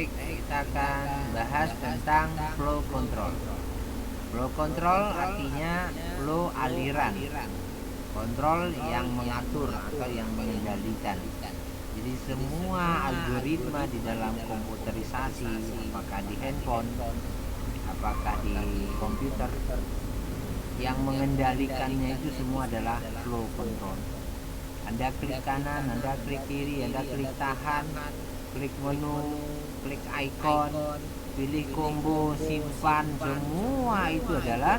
Baik, kita akan bahas tentang flow control. Flow control artinya flow aliran, kontrol yang mengatur atau yang mengendalikan. Jadi semua algoritma di dalam komputerisasi, apakah di handphone, apakah di komputer, yang mengendalikannya itu semua adalah flow control. Anda klik kanan, Anda klik kiri, Anda klik tahan, klik menu, klik icon, pilih combo, simpan, semua itu adalah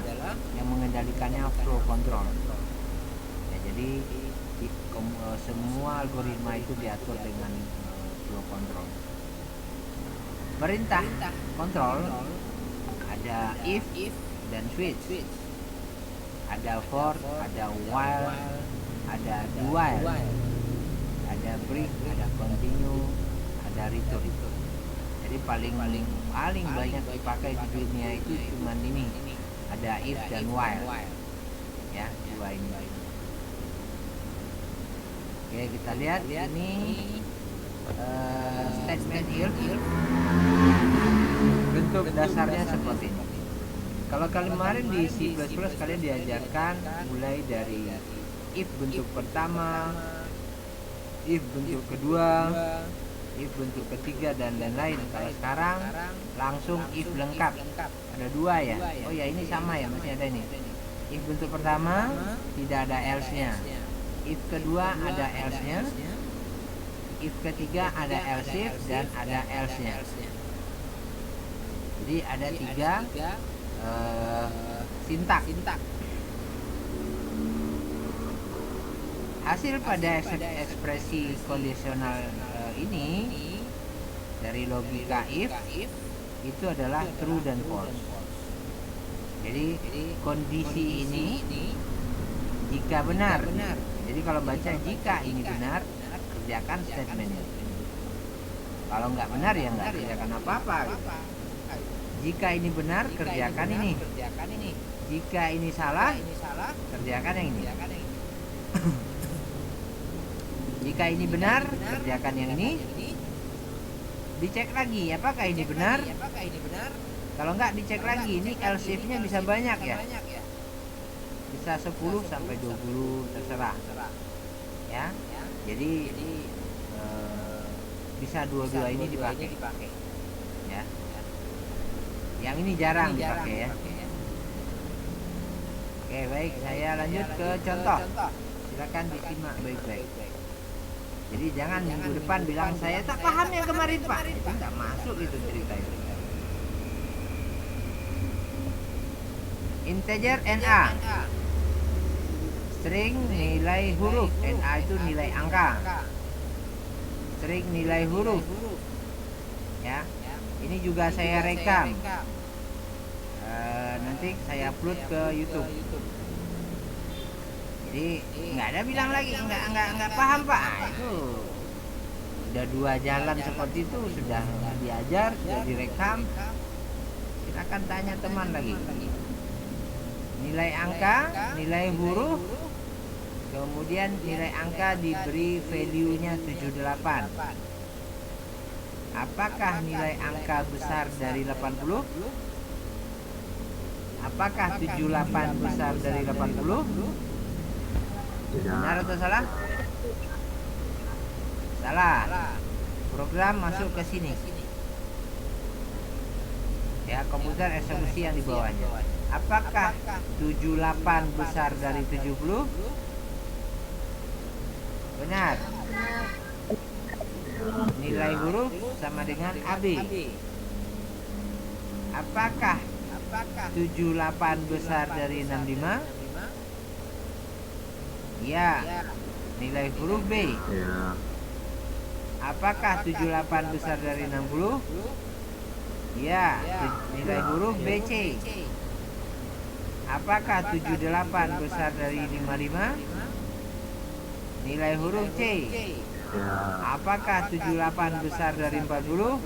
yang mengendalikannya flow control. Ya, jadi semua algoritma itu diatur dengan flow control. Perintah kontrol ada if dan switch, ada for, ada while, ada do while, ada break, ada continue, ada return. Jadi paling banyak dipakai di dunia itu cuman ini, ada if dan while, ya, dua ini. Oke, kita lihat ini statement here. Bentuk dasarnya seperti ini. Kalau kemarin di C++ kalian diajarkan mulai dari if bentuk pertama, if bentuk kedua, if bentuk ketiga, dan lain-lain. Kalau sekarang langsung if lengkap. Ada dua ya. Oh ya, ini sama ya, masih ada ini. If bentuk pertama tidak ada else-nya. If kedua ada else-nya. If ketiga ada else if dan ada else-nya. Jadi ada tiga sintak. Hasil pada ekspresi kondisional ini dari logika if itu adalah true dan false. Jadi kondisi ini jika benar. Jadi kalau baca jika ini benar, kerjakan statementnya. Kalau nggak benar ya nggak kerjakan apa-apa. Jika ini benar, kerjakan ini. Jika ini salah, kerjakan yang ini. Jika ini benar, kerjakan yang ini. Dicek lagi, apakah ini benar? Kalau nggak, dicek lagi. Ini else if-nya bisa banyak ya. Bisa 10 sampai 20, terserah. Ya. Jadi bisa dua-dua ini dipakai. Ya. Yang ini jarang dipakai ya. Oke, baik, saya lanjut ke contoh. Silakan disimak baik-baik. Jadi jangan minggu depan bilang saya tak paham yang kemarin Pak. Itu tidak masuk itu cerita itu. Integer NA. String nilai huruf. NA itu nilai angka. String nilai huruf. Ya. Ini juga saya rekam. Nanti saya upload ke YouTube. Jadi nggak ada bilang lagi nggak paham Pak. Itu udah dua jalan seperti itu, sudah diajar, sudah direkam. Silakan tanya teman lagi. Nilai angka, nilai huruf, kemudian nilai angka diberi value-nya 78. Apakah nilai angka besar dari 80? Apakah 78 besar dari 80? Benar atau salah? Salah. Program masuk ke sini. Ya, komputer eksekusi yang di bawahnya. Apakah 78 besar dari 70? Benar. Nilai huruf sama dengan AB. Apakah 78 besar dari 65? Ya. Nilai huruf B. Apakah 78 besar dari 60? Ya. Nilai huruf BC. Apakah 78 besar dari 55? Nilai huruf C. Apakah 78 besar dari 40?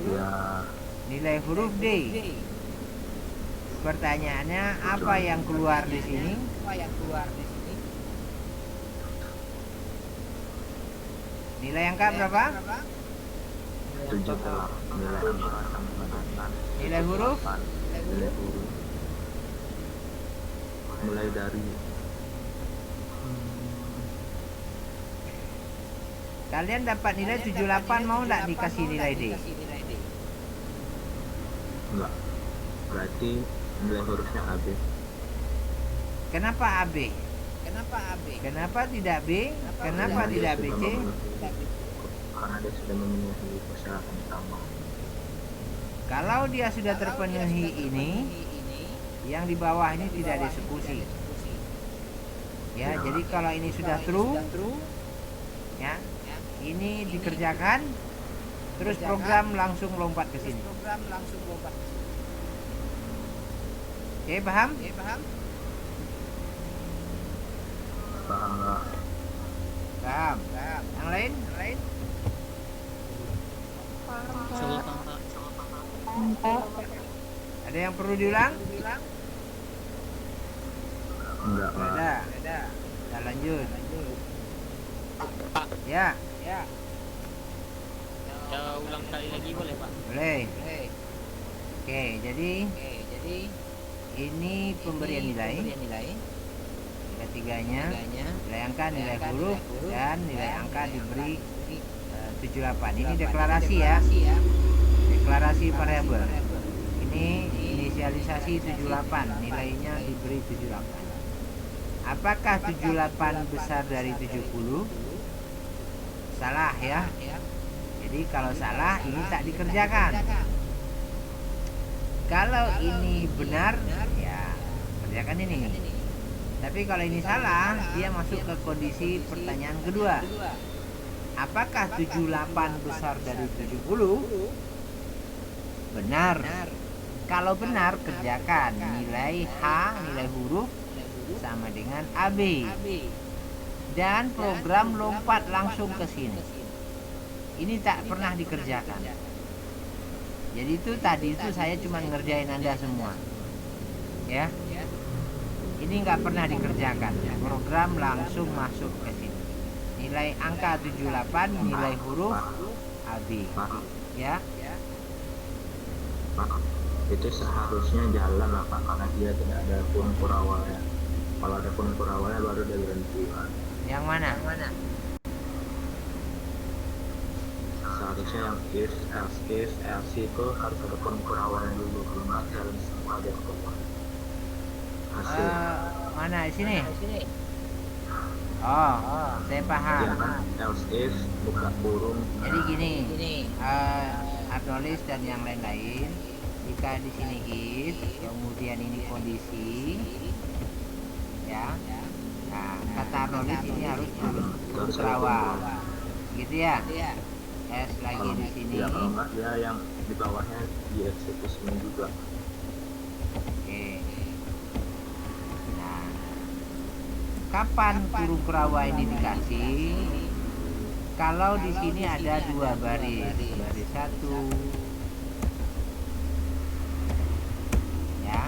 Nilai huruf D. Pertanyaannya, apa yang keluar di sini? Nilai angka berapa? tujuh telah nilai angka tambahkan Nilai huruf? 78. Nilai huruf mulai dari Kalian dapat nilai 78, mau nggak dikasih nilai D? enggak, berarti nilai hurufnya AB. Kenapa AB? Kenapa tidak B? Kenapa tidak BC? Karena dia sudah memenuhi persyaratan utama. Kalau dia sudah terpenuhi ini, yang di bawah ini tidak dieksekusi. Ya, jadi kalau ini sudah true, ya, ini dikerjakan, terus program langsung lompat ke sini. Oke, paham? Paham nggak? Paham. Yang lain? Ada yang perlu diulang? Enggak, Pak. Ada. Kita lanjut. Ya, Ulang kali lagi boleh Pak? boleh. Oke, jadi ini pemberian nilai. Tiga-tiganya, nilai angka, nilai huruf, dan nilai angka diberi 78. Ini deklarasi ya. Deklarasi variabel. Ini inisialisasi 78, nilainya diberi 78. Apakah 78 besar dari 70? Salah ya. Jadi kalau salah ini tak dikerjakan. Kalau ini benar, ya kerjakan ini. Tapi kalau ini salah, dia masuk ke kondisi pertanyaan kedua. Apakah 78 besar dari 70? Benar. Kalau benar, kerjakan nilai H, nilai huruf sama dengan AB. Dan program lompat langsung ke sini. Ini tak pernah dikerjakan. Jadi itu tadi itu saya cuma ngerjain Anda semua. Ya. Ini nggak pernah dikerjakan. Program langsung masuk ke sini. Nilai angka 78, nilai huruf AB. Ya. Pak, itu seharusnya jalan lah Pak, karena dia tidak ada unsur awalnya. Kalau ada unsur awalnya baru dia berhenti Pak. Yang mana? Seharusnya yang if, else itu harus ada unsur awalnya dulu, belum jalan semua dia keluar hasil. Mana di sini? Oh, saya paham. Ya kan, else if buka kurung. Jadi gini, acknowledge dan yang lain-lain. Jika di sini if, kemudian ini kondisi, ya. Nah, kata acknowledge ini harus Terus terawal, gitu ya. S lagi di sini. Ya, kalau enggak dia yang di bawahnya dieksekusi juga. Oke. Nah, kapan kurung kerawa ini dikasih? Kalau di sini ada dua baris, baris satu, ya,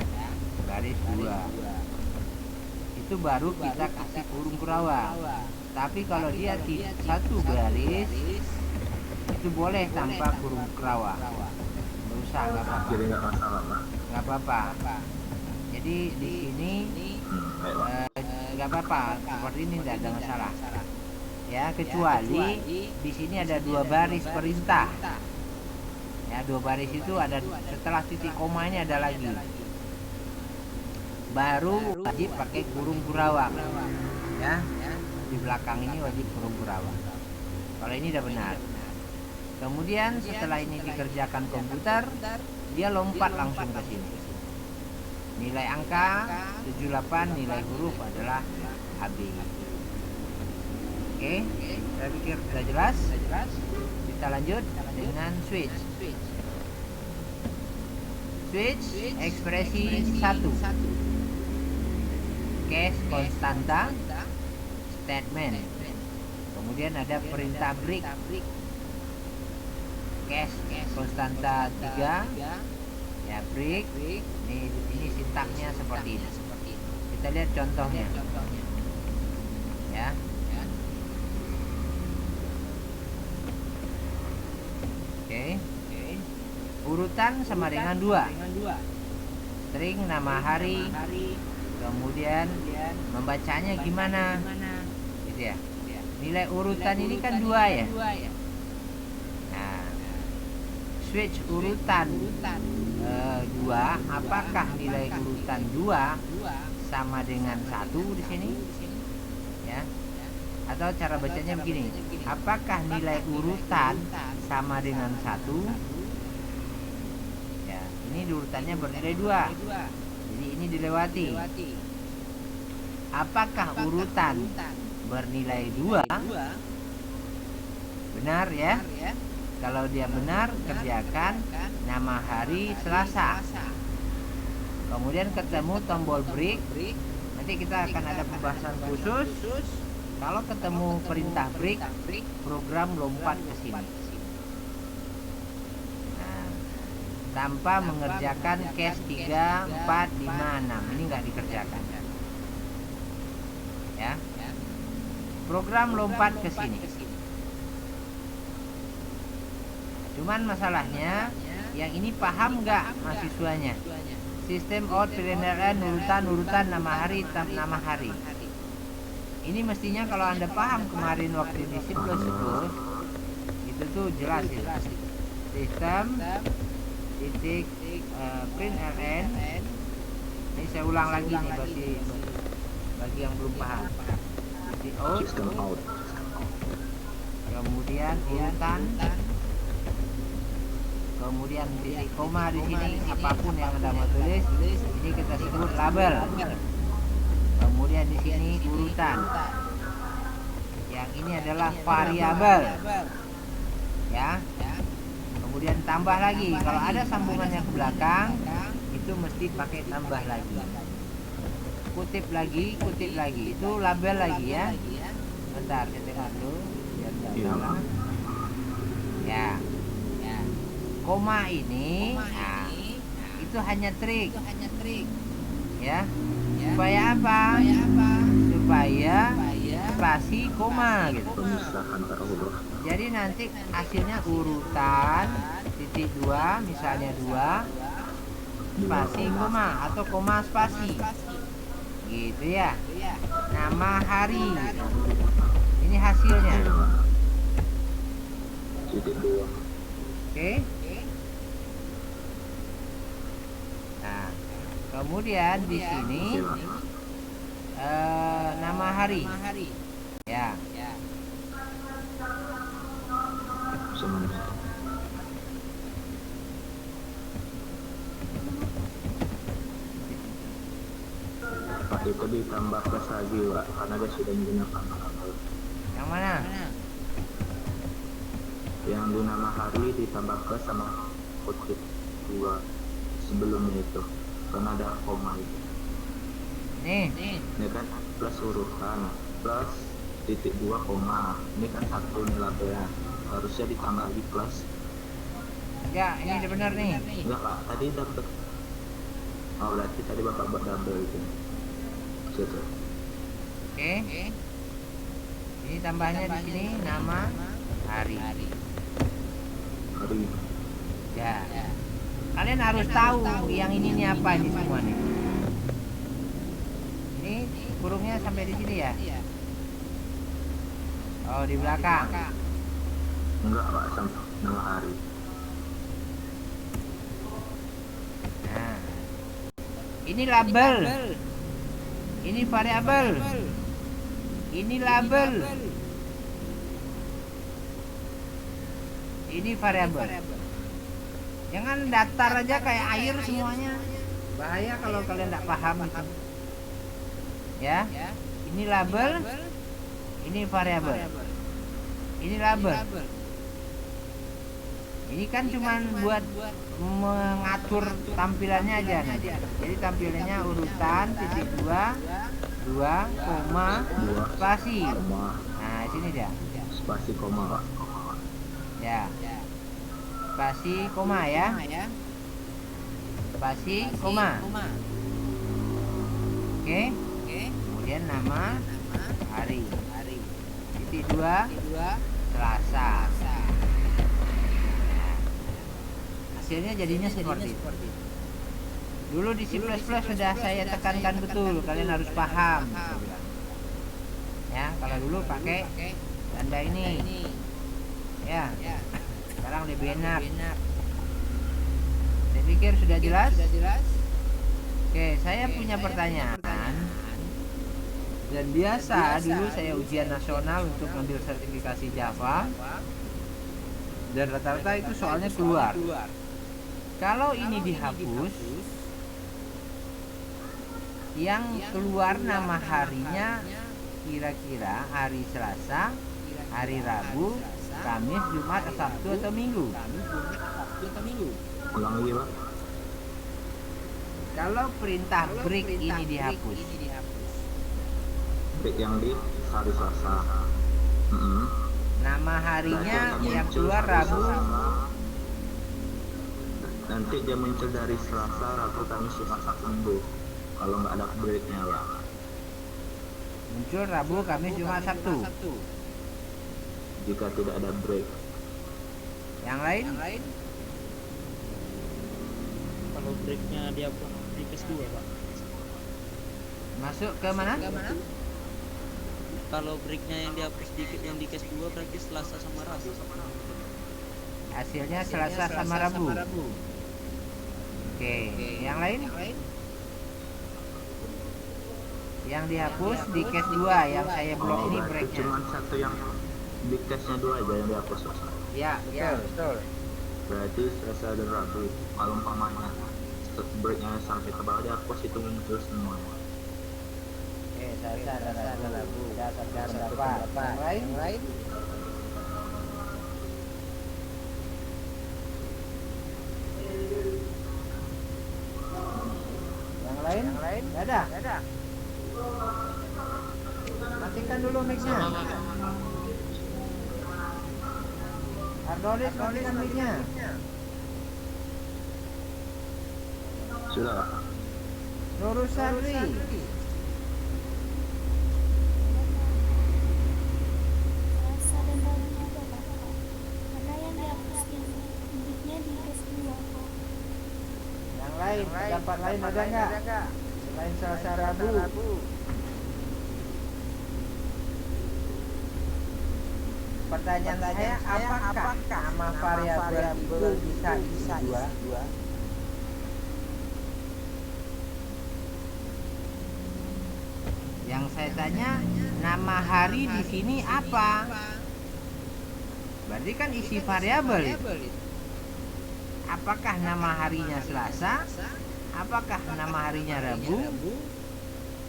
baris dua, itu baru kita kasih kurung kerawa. Tapi kalau dia satu baris, itu boleh tanpa kurung kerawa. Nggak usah, nggak apa-apa. Jadi nggak masalah Pak. Nggak apa-apa. Jadi di sini nggak apa-apa, seperti ini tidak ada masalah. Ya, kecuali di sini ada dua baris perintah. Ya, dua baris itu ada setelah titik koma ini ada lagi. Baru wajib pakai kurung kurawang. Ya, di belakang ini wajib kurung kurawang. Kalau ini udah benar. Kemudian setelah ini dikerjakan komputer, dia lompat langsung ke sini. Nilai angka 78, nilai huruf adalah AB. Oke, saya pikir sudah jelas. Kita lanjut dengan switch. Switch ekspresi 1. Case konstanta, statement. Kemudian ada perintah break. Case konstanta 3, ya break. Ini sintaksnya seperti ini. Kita lihat contohnya. Ya. Oke. Oke. Urutan sama dengan 2. String nama hari, kemudian membacanya gimana, gitu ya. Nilai urutan ini kan 2 ya. Nah, switch urutan 2, apakah nilai urutan 2 sama dengan 1 di sini? Ya. Atau cara bacanya begini, apakah nilai urutan sama dengan 1? Ya, ini urutannya bernilai 2. Jadi ini dilewati. Apakah urutan bernilai 2? Benar ya? Kalau dia benar, kerjakan nama hari Selasa. Kemudian ketemu tombol break. Nanti kita akan ada pembahasan khusus. Kalau ketemu perintah break, program lompat ke sini. Nah, tanpa mengerjakan case 3, 4, 5, 6. Ini nggak dikerjakan. Ya. Program lompat ke sini. Cuman masalahnya, yang ini paham nggak mahasiswanya? Sistem out PLN urutan nama hari. Ini mestinya kalau Anda paham kemarin waktu di C++, itu tuh jelas itu. Sistem titik println. Ini saya ulang lagi nih bagi yang belum paham. Titik out. Kemudian urutan. Kemudian titik koma di sini, apapun yang Anda mau tulis, ini kita sebut label. Kemudian di sini urutan. Yang ini adalah variabel. Ya. Kemudian tambah lagi. Kalau ada sambungannya ke belakang, itu mesti pakai tambah lagi. Kutip lagi. Itu label lagi ya. Bentar, saya tengok dulu biar enggak salah. Ya. Koma ini, nah, itu hanya trik. Ya. Supaya apa? Supaya spasi koma gitu. Jadi nanti hasilnya urutan titik 2, misalnya 2 spasi koma atau koma spasi. Gitu ya. Nama hari. Ini hasilnya. Oke. Nah, kemudian di sini nama hari. Ya. Pak, itu ditambah plus lagi, Pak, karena dia sudah menggunakan label. Yang mana? Yang di nama hari ditambah plus sama kutip 2 sebelumnya itu, karena ada koma itu. Nih. Ini kan plus urutan plus titik 2 koma. Ini kan satu nih labelnya, harusnya ditambah lagi plus. Ya, ini udah benar nih. Enggak, Pak, tadi dapat. Oh, berarti tadi Bapak buat double itu. Situ. Oke. Ini tambahnya di sini nama hari. Ya. Kalian harus tahu yang ini apa ini semua nih. Ini kurungnya sampai di sini ya. Oh, di belakang. Enggak, Pak, sampai nama hari. Nah. Ini label. Ini variabel. Ini label. Ini variabel. Jangan datar aja kayak air semuanya. Bahaya kalau kalian tidak paham itu. Ya. Ini label. Ini variabel. Ini label. Ini kan cuma buat mengatur tampilannya aja nanti. Jadi tampilannya urutan titik 2 koma spasi. Nah, sini dia. Spasi koma, Pak. Ya. Spasi koma ya. Spasi koma. Oke. Kemudian nama hari. Titik 2 Selasa. hasilnya jadinya seperti itu. Dulu di C++ sudah saya tekankan betul, kalian harus paham, saya bilang. Ya, kalau dulu pakai tanda ini. Ya. Sekarang lebih enak. Saya pikir sudah jelas. Oke, saya punya pertanyaan. Dan biasa dulu saya ujian nasional untuk ngambil sertifikasi Java. Dan rata-rata itu soalnya keluar. Kalau ini dihapus, yang keluar nama harinya kira-kira hari Selasa, hari Rabu, Kamis, Jumat, Sabtu atau Minggu. Ulang lagi Pak. Kalau perintah break ini dihapus, Break yang di hari Selasa. nama harinya Nanti yang muncul keluar hari Rabu. Selasa. Nanti dia muncul dari Selasa, Rabu, Kamis, Jumat, Sabtu, Minggu. Kalau nggak ada breaknya Pak. Muncul Rabu, Kamis, Jumat, Sabtu. Jika tidak ada break. Yang lain? Kalau breaknya dia di kelas 2 Pak. Masuk ke mana? Kalau breaknya yang dihapus dikit yang di kelas 2 berarti Selasa sama Rabu. Hasilnya Selasa sama Rabu. Oke, yang lain? Yang dihapus di case 2 yang saya blok ini berarti breaknya. cuma satu yang di case-nya 2 aja yang dihapus Pak. Ya, betul. Berarti Selasa dan Rabu. Kalau umpamanya breaknya sampai ke bawah dihapus, itu muncul semua. Oke, Selasa dan Rabu. Dasar berapa? Yang lain? Yang lain? Nggak ada. Matikan dulu mic-nya. Ardolis, matikan mic-nya. Sudah Pak. Lurus Sandri. Selasa dan Rabu ada Pak. Karena yang dihapus yang breaknya di kelas 2 Pak. Yang lain, pendapat lain ada nggak? Selain Selasa Rabu. Pertanyaan saya, apakah nama variabel itu bisa isi 2? Yang saya tanya, nama hari di sini apa? Berarti kan isi variabel itu. Apakah nama harinya Selasa? Apakah nama harinya Rabu?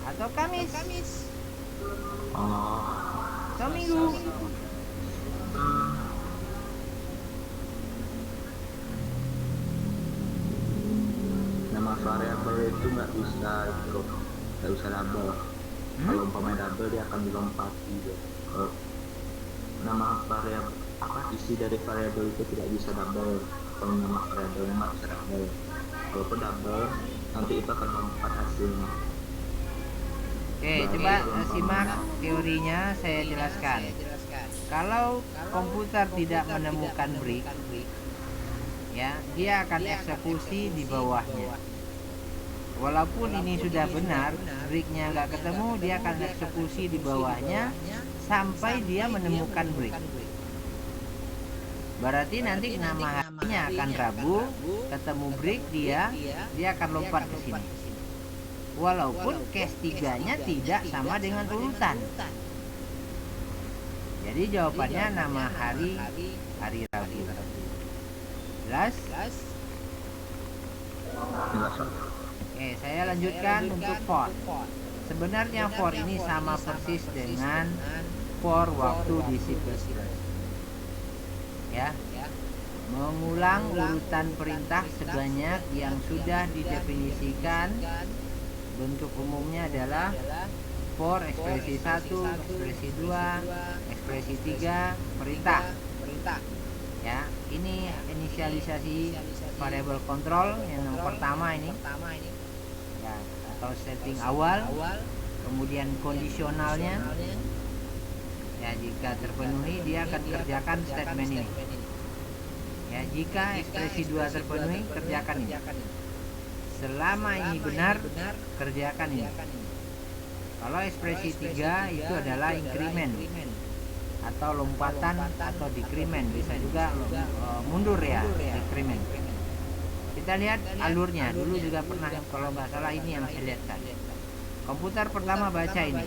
Atau Kamis? Atau Minggu? Nama variabel itu nggak bisa double. Kalau umpamanya double dia akan dilompati gitu. Nama variabel isi dari variabel itu tidak bisa double. Kalau nama variabelnya nggak bisa double. Walaupun double, nanti itu akan lompat hasilnya. Oke, coba simak teorinya, saya jelaskan. Kalau komputer tidak menemukan break, ya, dia akan eksekusi di bawahnya. Walaupun ini sudah benar, breaknya nggak ketemu, dia akan eksekusi di bawahnya sampai dia menemukan break. Berarti nanti nama harinya akan Rabu, ketemu break dia akan lompat ke sini. Walaupun case 3-nya tidak sama dengan urutan. Jadi jawabannya nama hari Rabu. Jelas? Oke, saya lanjutkan untuk for. Sebenarnya for ini sama persis dengan for waktu di C++. Ya. Mengulang urutan perintah sebanyak yang sudah didefinisikan. Bentuk umumnya adalah for ekspresi 1, ekspresi 2, ekspresi 3, perintah. Ya, ini inisialisasi variabel kontrol yang pertama ini. Ya, atau setting awal, kemudian kondisionalnya. Ya, jika terpenuhi dia akan kerjakan statement ini. Ya, jika ekspresi 2 terpenuhi, kerjakan ini. Selama ini benar, kerjakan ini. Kalau ekspresi 3 itu adalah increment atau lompatan atau decrement, bisa juga mundur ya, decrement. Kita lihat alurnya. Dulu juga pernah, kalau nggak salah ini yang saya lihat tadi. Komputer pertama baca ini,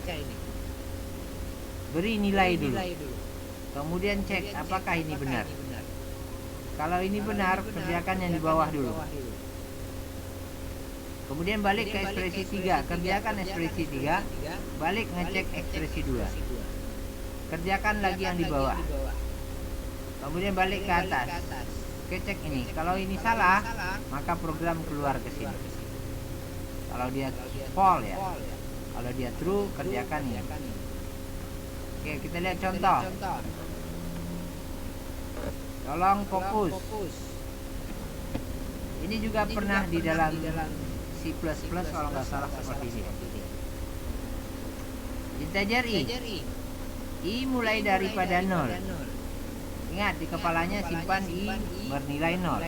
beri nilai dulu, kemudian cek apakah ini benar. Kalau ini benar, kerjakan yang di bawah dulu. Kemudian balik ke ekspresi 3, kerjakan ekspresi 3, balik ngecek ekspresi 2. Kerjakan lagi yang di bawah. Kemudian balik ke atas. Cek ini. Kalau ini salah, maka program keluar ke sini. Kalau dia false ya. Kalau dia true, kerjakan ini. Oke, kita lihat contoh. Tolong fokus. Ini juga pernah di dalam C++ kalau nggak salah seperti ini. Integer I mulai daripada 0. Ingat, di kepalanya simpan I bernilai 0.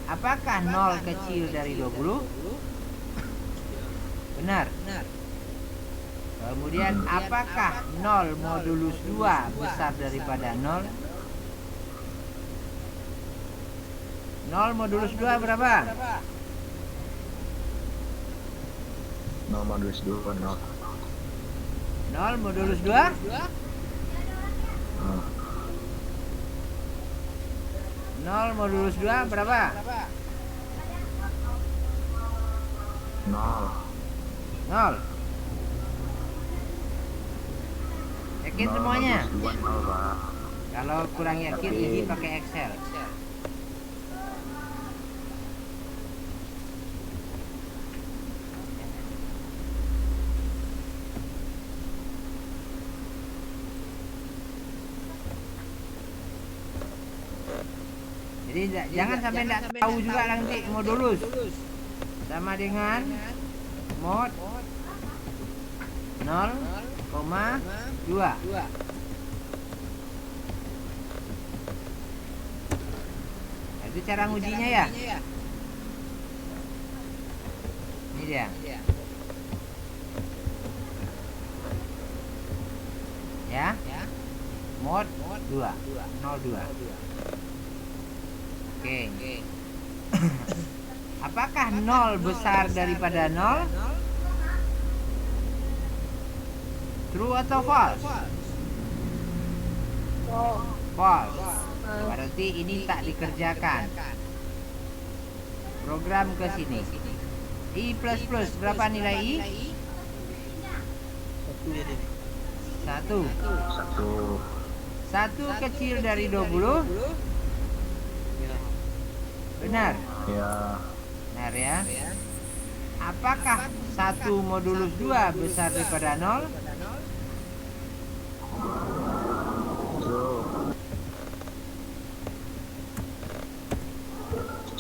Apakah 0 kecil dari 20? Benar. Kemudian apakah 0 modulus 2 besar daripada 0? 0 modulus 2 berapa? 0 modulus 2 0. 0 modulus 2? 0 modulus 2 berapa? 0. 0. Yakin semuanya? 2 0, Pak. Kalau kurang yakin, ini pakai Excel. Jadi jangan sampai tidak tahu juga nanti modulus sama dengan mod 0,2. Itu cara ngujinya ya. Ini dia. Ya. Mod 2, 02. Oke. Apakah 0 besar daripada 0? True atau false? False. Berarti ini tak dikerjakan. Program ke sini. I++ berapa nilai I? 1. 1 kecil dari 20? Benar. Ya. Benar ya. Apakah 1 modulus 2 besar daripada 0?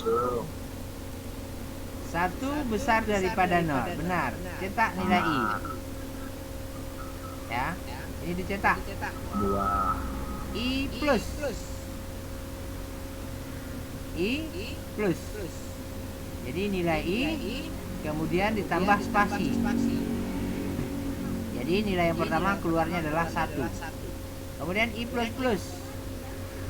True. 1 besar daripada 0. Benar. Cetak nilai I. Ya. Ini dicetak. 2. I plus. I plus. Jadi nilai I kemudian ditambah spasi. Jadi nilai yang pertama keluarnya adalah 1. Kemudian I plus plus.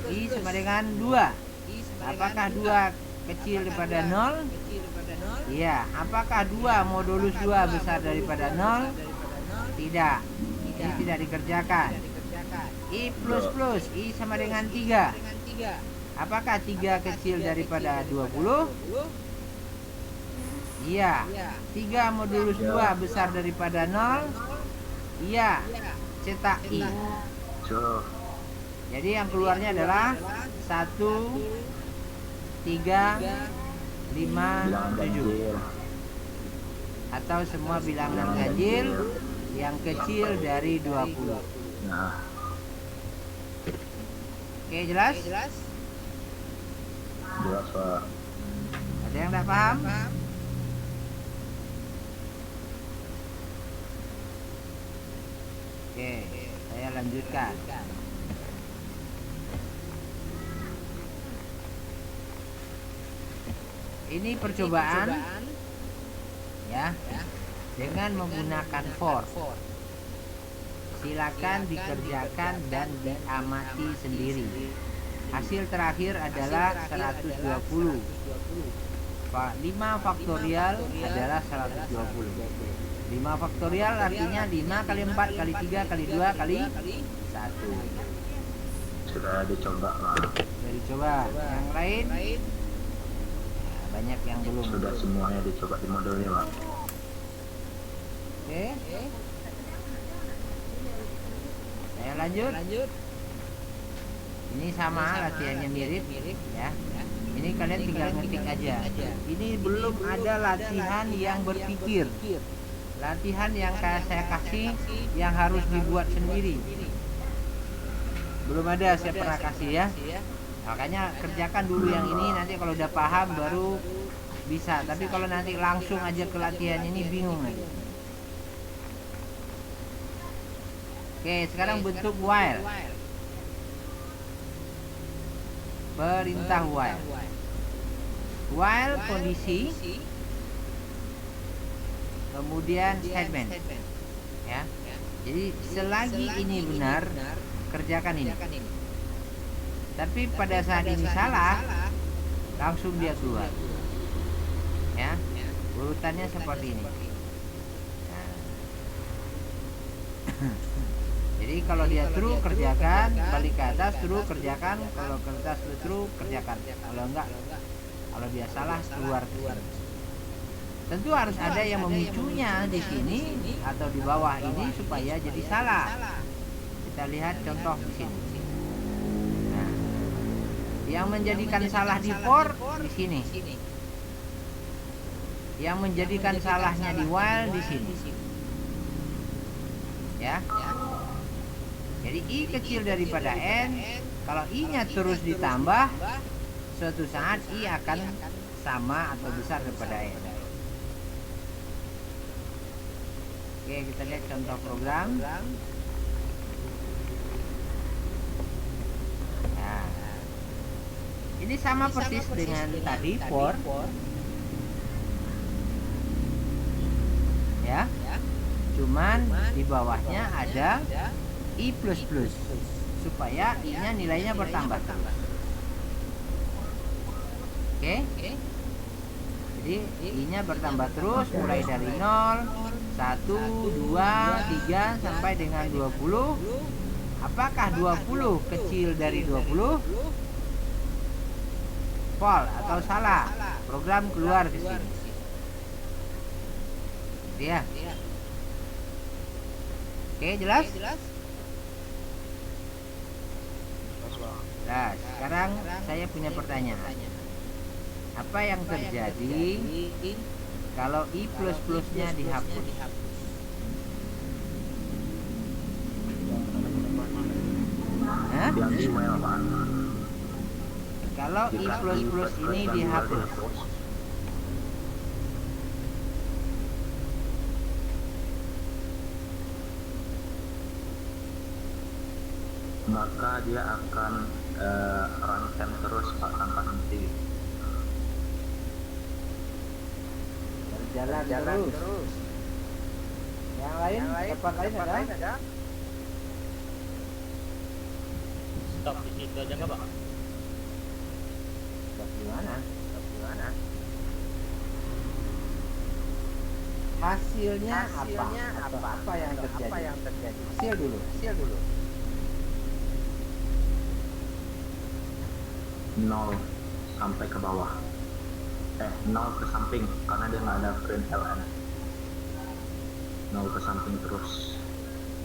I sama dengan 2. Apakah 2 kecil daripada 0? Iya. Apakah 2 modulus 2 besar daripada 0? Tidak. Ini tidak dikerjakan. I plus plus. I sama dengan 3. Apakah 3 kecil daripada 20? Iya. 3 modulus 2 besar daripada 0? Iya. Cetak I. Jadi yang keluarnya adalah 1, 3, 5, 7. Atau semua bilangan ganjil yang kecil dari 20. Nah. Oke, jelas? Jelas, Pak. Ada yang tidak paham? Oke, saya lanjutkan. Ini percobaan ya dengan menggunakan for. Silakan dikerjakan dan diamati sendiri. Hasil terakhir adalah 120. 5 faktorial adalah 120. 5 faktorial artinya 5 kali 4 kali 3 kali 2 kali 1. Sudah dicoba lah. Sudah dicoba. Yang lain nah, banyak yang belum. Sudah semuanya dicoba di modulnya, Pak. Oke. Saya lanjut. Ini sama latihannya mirip ya. Ini kalian tinggal ngetik aja. Ini belum ada latihan yang berpikir. Latihan yang saya kasih yang harus dibuat sendiri. Belum ada, saya pernah kasih ya. Makanya kerjakan dulu yang ini, nanti kalau udah paham baru bisa. Tapi kalau nanti langsung aja ke latihan ini bingung aja. Oke, sekarang bentuk while. Perintah while. While kondisi, kemudian statement. Ya. Jadi selagi ini benar, kerjakan ini. Tapi pada saat ini salah, langsung dia keluar. Ya. Urutannya seperti ini. Nah. Jadi kalau dia true kerjakan, balik ke atas true kerjakan, kalau ke atas true kerjakan. Kalau enggak, kalau dia salah keluar. Tentu harus ada yang memicunya di sini atau di bawah ini supaya jadi salah. Kita lihat contoh di sini. Nah, yang menjadikan salah di for di sini. Yang menjadikan salahnya di while di sini. Ya. Jadi I kecil daripada N. Kalau I-nya terus ditambah, suatu saat I akan sama atau besar daripada N. Oke, kita lihat contoh program. Nah, ini sama persis dengan tadi for. Ya. Cuman di bawahnya ada I++ supaya I-nya nilainya bertambah. Oke. Jadi I-nya bertambah terus mulai dari 0, 1, 2, 3 sampai dengan 20. Apakah 20 kecil dari 20? False atau salah. Program keluar ke sini. Ya. Oke, jelas? Nah, sekarang saya punya pertanyaan. Apa yang terjadi kalau I++ nya dihapus? Hah? Kalau I++ ini dihapus, maka dia akan runtime terus Pak, tanpa henti. Jalan terus. Yang lain, tempat lain ada? Stop di situ aja nggak, Pak? Stop di mana? Hasilnya apa? Apa yang terjadi? Hasil dulu. 0 sampai ke bawah. 0 ke samping karena dia nggak ada print ln. 0 ke samping terus.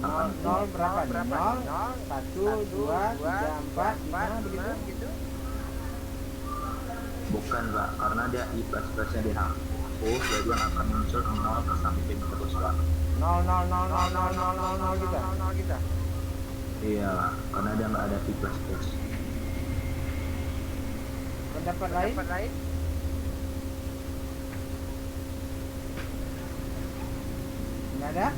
0 berapa nih? 0, 1, 2, 3, 4, 5 begitu? Bukan Pak, karena dia I++ nya dihapus, jadi yang akan muncul 0 ke samping terus Pak. 0 gitu? Iya, karena dia nggak ada I++. Pendapat lain? Nggak ada?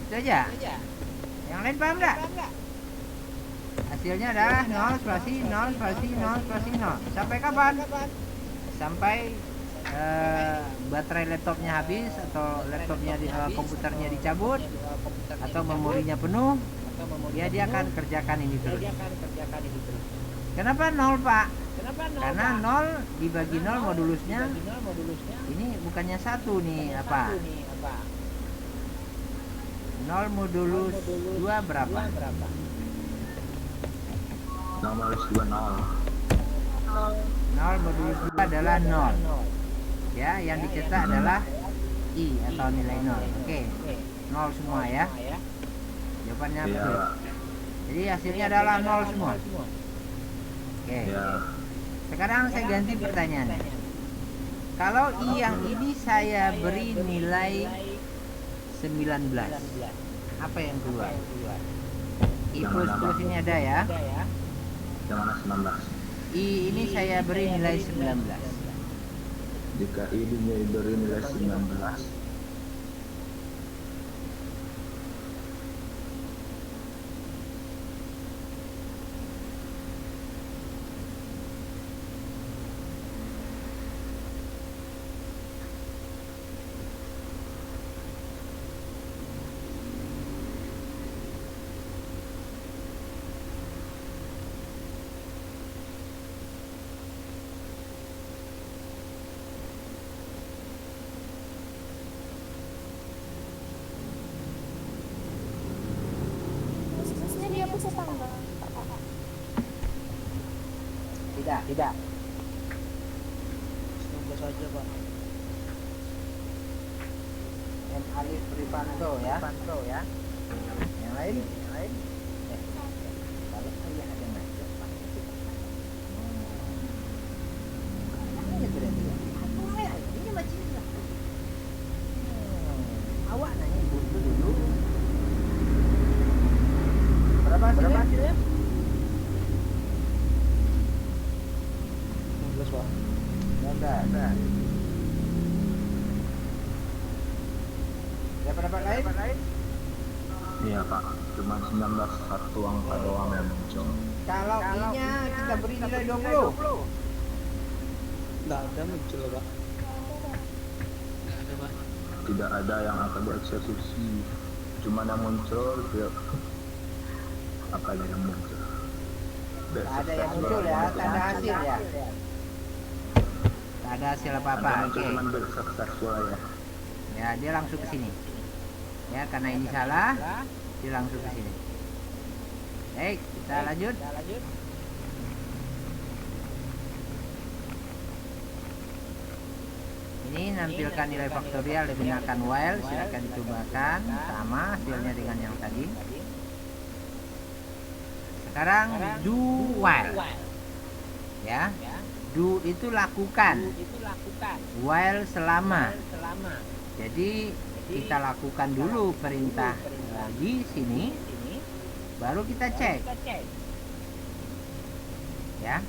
Itu aja? Yang lain paham nggak? Hasilnya adalah 0 spasi 0 spasi 0 spasi 0. Sampai kapan? Sampai baterai laptopnya habis, atau laptopnya komputernya dicabut, atau memorinya penuh. Dia akan kerjakan ini terus. Kenapa 0, Pak? Karena 0 dibagi 0 modulusnya ini bukannya 1 nih, apa? 0 modulus 2 berapa? 0 modulus 2 0. 0 modulus 2 adalah 0. Ya, yang dicetak adalah I atau nilai 0. Oke. 0 semua ya. Jawabannya Iya. betul. Jadi hasilnya adalah 0 semua. Oke. Iya. Sekarang saya ganti pertanyaannya. Kalau I yang ini saya beri nilai 19, apa yang keluar? I plus ini ada ya. Yang mana 19? I ini saya beri nilai 19. Jika I diberi nilai 19, Terusnya dihapus apa enggak? Tidak. 19 aja Pak. M alif Privanto ya. Yang lain? Kalau saya ada ngaco, Pak. Ini tidak. Ini macam lah. Awak nanya dulu. Berapa hasilnya? 19 Pak. Ada. Ada pendapat lain? iya Pak, cuma 19 satu angka doang yang muncul. Kalau I-nya kita beri nilai 20. Nggak ada muncul Pak. Nggak ada Pak. Tidak ada yang akan dieksekusi, cuma yang muncul dia apa yang muncul. Tak ada yang muncul ya, tak ada hasil ya. Tak ada hasil apa-apa. Oke. Cuma successful ya. Ya, dia langsung ke sini. Ya, karena ini salah, dia langsung ke sini. Baik, kita lanjut. Ini nampilkan nilai faktorial digunakan while, silakan dicobakan, sama hasilnya dengan yang tadi. Sekarang do while. Ya. Do itu lakukan. While selama. Jadi kita lakukan dulu perintah di sini, baru kita cek. Ya.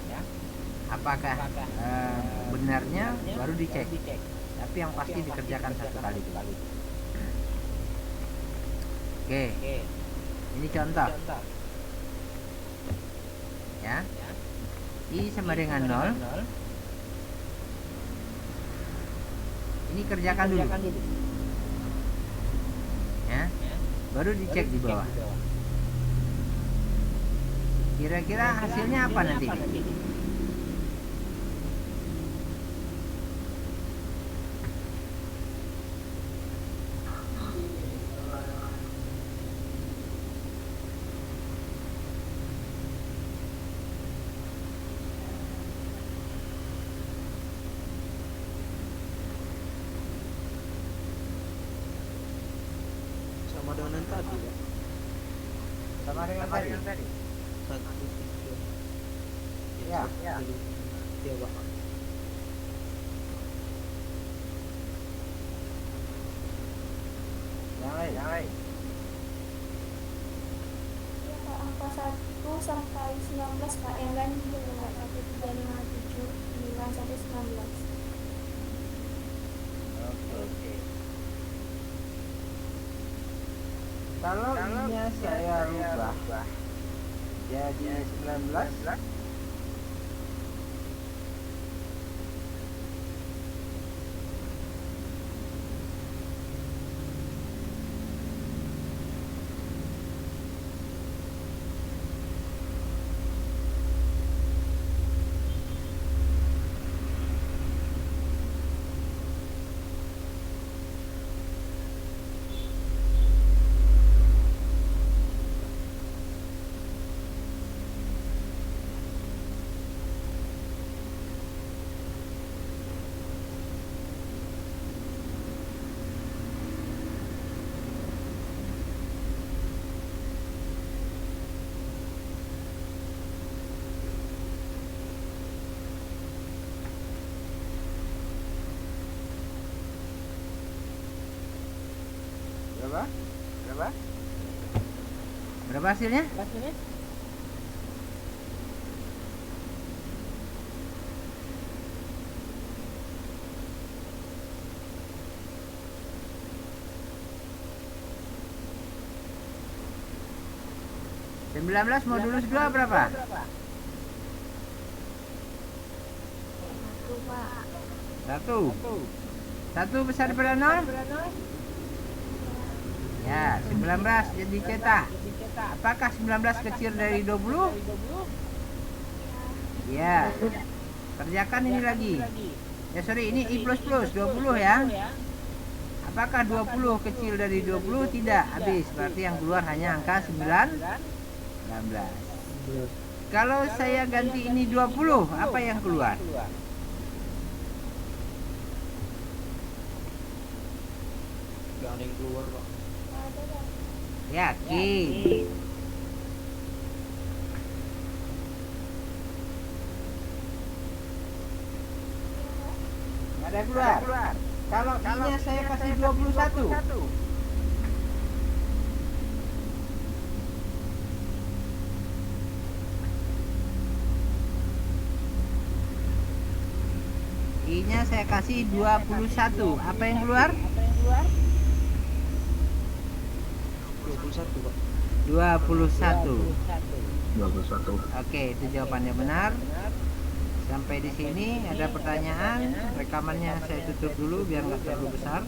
Apakah benarnya baru dicek. Tapi yang pasti dikerjakan satu kali dulu. Oke. Ini contoh. Ya. I sama dengan 0. Ini kerjakan dulu. Ya. Baru dicek di bawah. Kira-kira hasilnya apa nanti? Sama dengan yang tadi Pak. Sama dengan tadi. 1 3. Ya. Iya Pak. Yang lain. Ya, Pak, angka 1 sampai 19 Pak, yang ganjil Pak, 1 3 5 7 9 sampai 19. Oke. Kalau ininya saya rubah Jadi 19. Berapa? Berapa hasilnya? 19 modulus 2 berapa? 1, Pak. 1 besar daripada 0? Ya, 19 jadi cetak. Apakah 19 kecil dari 20? Ya. Kerjakan ini lagi. Ya sorry, ini I++ 20 ya. Apakah 20 kecil dari 20? Tidak, habis. Berarti yang keluar hanya angka 19. Kalau saya ganti ini 20, apa yang keluar? Gak ada yang keluar Pak. Ada, Pak. Yakin? Nggak ada keluar. Kalau I-nya saya kasih 21. I-nya saya kasih 21. Apa yang keluar? 21 Pak. 21. 21. Oke, itu jawabannya benar. Sampai di sini ada pertanyaan. Rekamannya saya tutup dulu biar nggak terlalu besar.